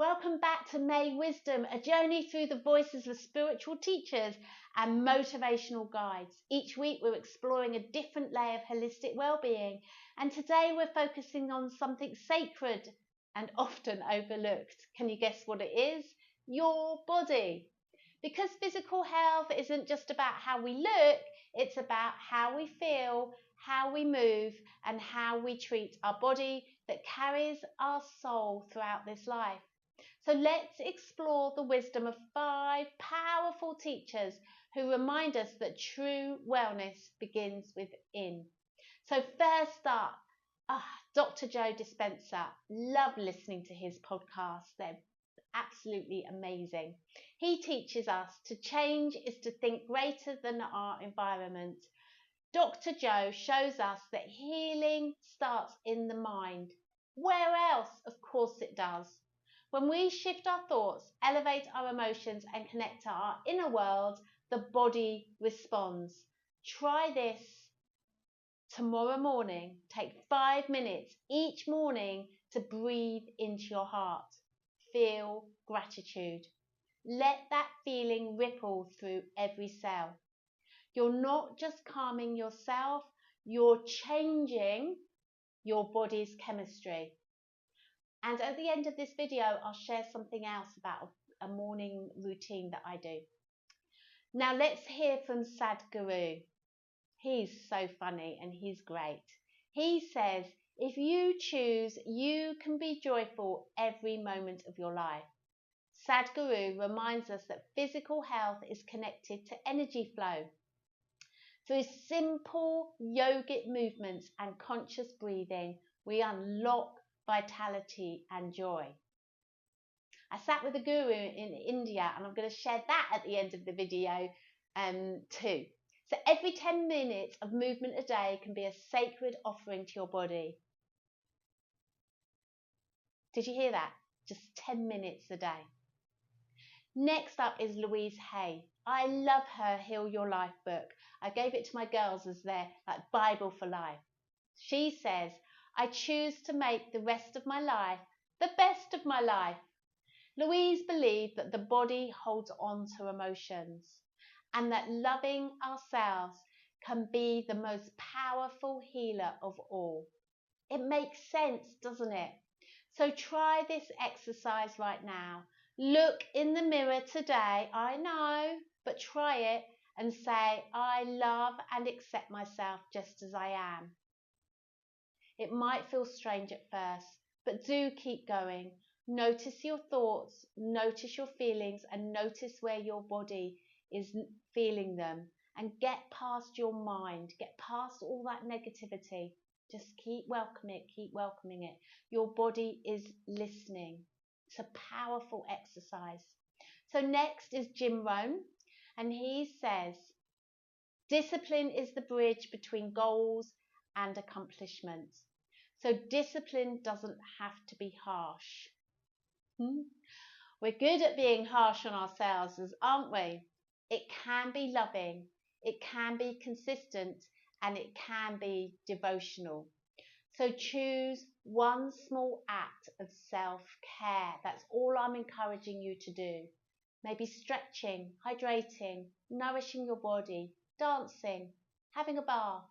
Welcome back to May Wisdom, a journey through the voices of spiritual teachers and motivational guides. Each week we're exploring a different layer of holistic well-being, and today we're focusing on something sacred and often overlooked. Can you guess what it is? Your body. Because physical health isn't just about how we look, it's about how we feel, how we move, and how we treat our body that carries our soul throughout this life. So let's explore the wisdom of 5 powerful teachers who remind us that true wellness begins within. So first up, Dr. Joe Dispenza. Love listening to his podcasts. They're absolutely amazing. He teaches us to change is to think greater than our environment. Dr. Joe shows us that healing starts in the mind. Where else? Of course it does. When we shift our thoughts, elevate our emotions, and connect to our inner world, the body responds. Try this tomorrow morning. Take 5 minutes each morning to breathe into your heart. Feel gratitude. Let that feeling ripple through every cell. You're not just calming yourself, you're changing your body's chemistry. And at the end of this video, I'll share something else about a morning routine that I do. Now let's hear from Sadhguru. He's so funny and he's great. He says, if you choose, you can be joyful every moment of your life. Sadhguru reminds us that physical health is connected to energy flow. Through simple yogic movements and conscious breathing, we unlock vitality and joy. I sat with a guru in India, and I'm going to share that at the end of the video too. So every 10 minutes of movement a day can be a sacred offering to your body. Did you hear that? Just 10 minutes a day. Next up is Louise Hay. I love her Heal Your Life book. I gave it to my girls as their Bible for life. She says, I choose to make the rest of my life the best of my life. Louise believed that the body holds on to emotions and that loving ourselves can be the most powerful healer of all. It makes sense, doesn't it? So try this exercise right now. Look in the mirror today, I know, but try it and say, I love and accept myself just as I am. It might feel strange at first, but do keep going. Notice your thoughts, notice your feelings, and notice where your body is feeling them. And get past your mind, get past all that negativity. Just keep welcoming it. Your body is listening. It's a powerful exercise. So next is Jim Rohn, and he says, discipline is the bridge between goals and accomplishments. So discipline doesn't have to be harsh. We're good at being harsh on ourselves, aren't we? It can be loving, it can be consistent, and it can be devotional. So choose one small act of self-care. That's all I'm encouraging you to do. Maybe stretching, hydrating, nourishing your body, dancing, having a bath.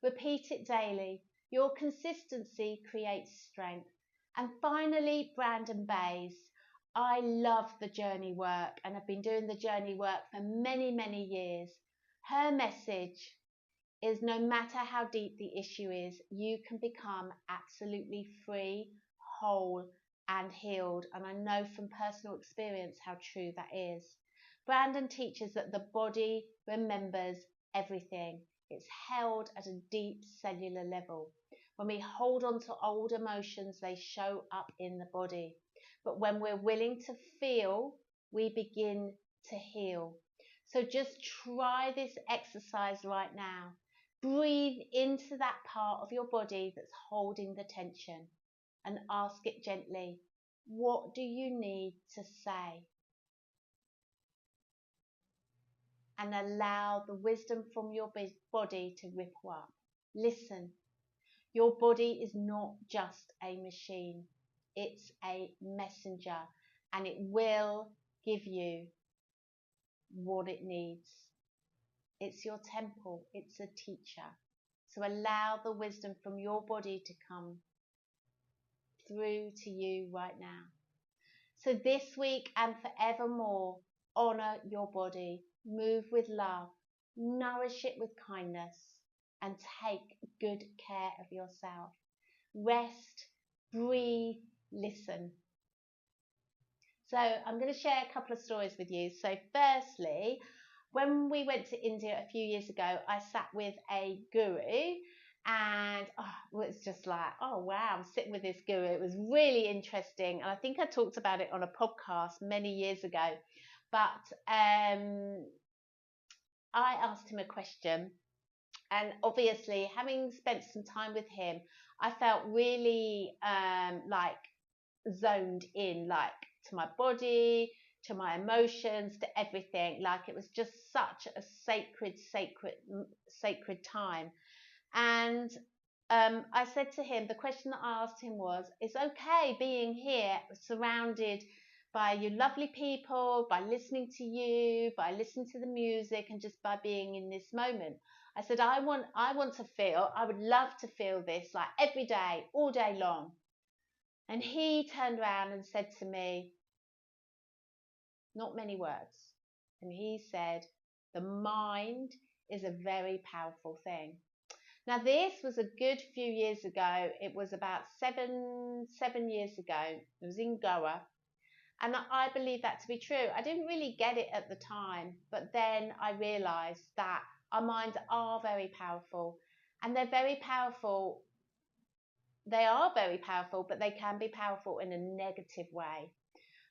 Repeat it daily. Your consistency creates strength. And finally, Brandon Bays. I love the journey work and have been doing the journey work for many, many years. Her message is no matter how deep the issue is, you can become absolutely free, whole and healed. And I know from personal experience how true that is. Brandon teaches that the body remembers everything. It's held at a deep cellular level. When we hold on to old emotions, they show up in the body. But when we're willing to feel, we begin to heal. So just try this exercise right now. Breathe into that part of your body that's holding the tension and ask it gently, what do you need to say? And allow the wisdom from your body to ripple up. Listen, your body is not just a machine. It's a messenger and it will give you what it needs. It's your temple, it's a teacher. So allow the wisdom from your body to come through to you right now. So this week and forevermore, honour your body, move with love, nourish it with kindness, and take good care of yourself. Rest, breathe, listen. So I'm going to share a couple of stories with you. So firstly, when we went to India a few years ago, I sat with a guru, and it was just like, oh wow, I'm sitting with this guru. It was really interesting, and I think I talked about it on a podcast many years ago. But I asked him a question, and obviously, having spent some time with him, I felt really like zoned in, like to my body, to my emotions, to everything. Like it was just such a sacred time. And I said to him, the question that I asked him was, it's okay being here surrounded by you lovely people, by listening to you, by listening to the music, and just by being in this moment. I said, I would love to feel this like every day, all day long. And he turned around and said to me, not many words, and he said, the mind is a very powerful thing. Now this was a good few years ago. It was about seven years ago. It was in Goa. And I believe that to be true. I didn't really get it at the time, but then I realised that our minds are very powerful, and they're very powerful. They are very powerful, but they can be powerful in a negative way.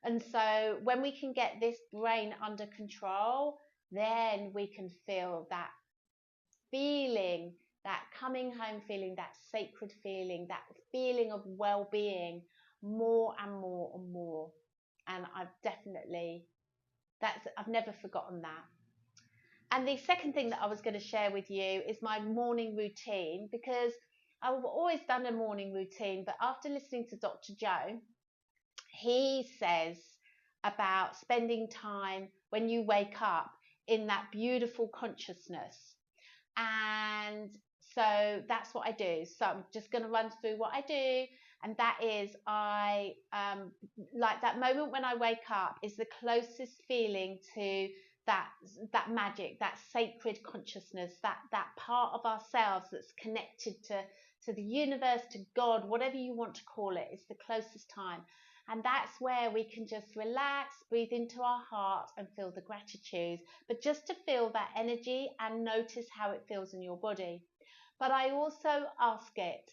And so when we can get this brain under control, then we can feel that feeling, that coming home feeling, that sacred feeling, that feeling of well-being more and more and more. And I've never forgotten that. And the second thing that I was going to share with you is my morning routine, because I've always done a morning routine, but after listening to Dr. Joe, he says about spending time when you wake up in that beautiful consciousness. And so that's what I do. So I'm just going to run through what I do. And that is, I like that moment when I wake up is the closest feeling to that magic, that sacred consciousness, that part of ourselves that's connected to the universe, to God, whatever you want to call it. It's the closest time. And that's where we can just relax, breathe into our heart and feel the gratitude, but just to feel that energy and notice how it feels in your body. But I also ask it,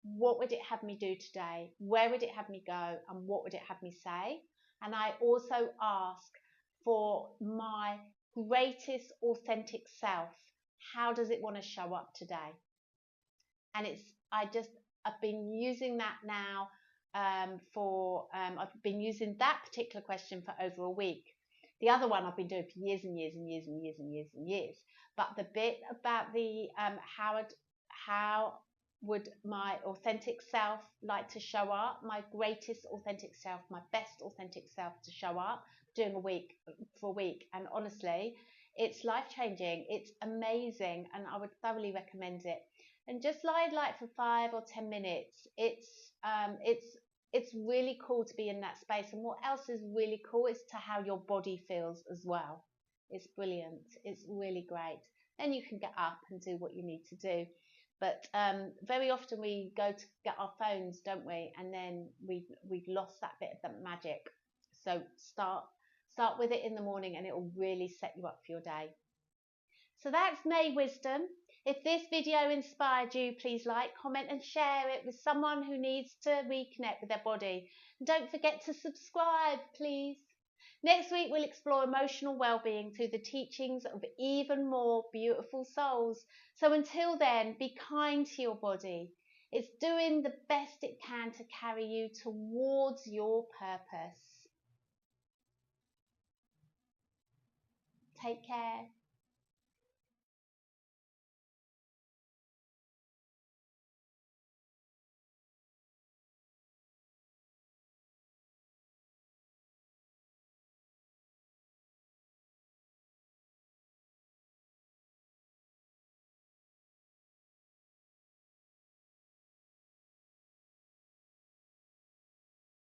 what would it have me do today? Where would it have me go? And what would it have me say? And I also ask for my greatest authentic self. How does it want to show up today? And I've been using that now I've been using that particular question for over a week. The other one I've been doing for years and years and years and years and years and years. But the bit about the how would my authentic self like to show up, my greatest authentic self, my best authentic self to show up, doing for a week. And honestly, it's life-changing. It's amazing, and I would thoroughly recommend it. And just lie like for 5 or 10 minutes. It's really cool to be in that space. And what else is really cool is to how your body feels as well. It's brilliant. It's really great. Then you can get up and do what you need to do. But very often we go to get our phones, don't we? And then we've lost that bit of that magic. So start with it in the morning, and it will really set you up for your day. So that's May Wisdom. If this video inspired you, please like, comment and share it with someone who needs to reconnect with their body. And don't forget to subscribe, please. Next week, we'll explore emotional well-being through the teachings of even more beautiful souls. So until then, be kind to your body. It's doing the best it can to carry you towards your purpose. Take care.